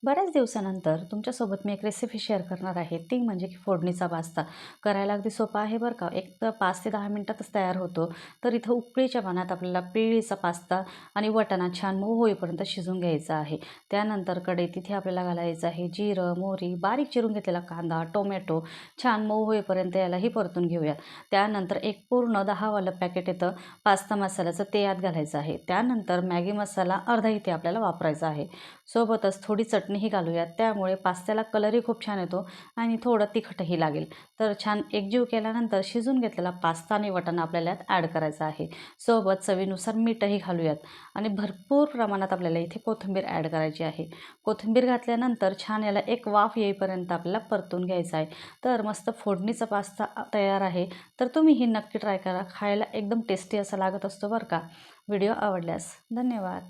बऱ्याच दिवसानंतर तुमच्यासोबत मी एक रेसिपी शेअर करणार आहे. ती म्हणजे की फोडणीचा पास्ता. करायला अगदी सोपा आहे बरं का. एक तर 5 ते 10 मिनिटातच तयार होतो. तर इथं उकळीच्या पाण्यात आपल्याला पिळीचा पास्ता आणि वाटाणा छान मऊ होईपर्यंत शिजवून घ्यायचा आहे. त्यानंतर कढईत तिथे आपल्याला घालायचं आहे जिरं, मोहरी, बारीक चिरून घेतलेला कांदा, टोमॅटो छान मऊ होईपर्यंत यालाही परतून घेऊया. त्यानंतर एक पूर्ण 10 वालं पॅकेट येतं पास्ता मसाल्याचं, ते यात घालायचं आहे. त्यानंतर मॅगी मसाला अर्धा इथे आपल्याला वापरायचा आहे. सोबतच थोडी चटणीही घालूयात, त्यामुळे पास्त्याला कलरही खूप छान येतो आणि थोडं तिखटही लागेल. तर छान एकजीव केल्यानंतर शिजून घेतलेला पास्ता आणि वाटाणा आपल्याला यात ॲड करायचा आहे. सोबत चवीनुसार मीठही घालूयात आणि भरपूर प्रमाणात आपल्याला इथे कोथिंबीर ॲड करायची आहे. कोथिंबीर घातल्यानंतर छान याला एक वाफ येईपर्यंत आपल्याला परतून घ्यायचं आहे. तर मस्त फोडणीचा पास्ता तयार आहे. तर तुम्हीही नक्की ट्राय करा. खायला एकदम टेस्टी असा लागत असतो बरं का. व्हिडिओ आवडल्यास धन्यवाद.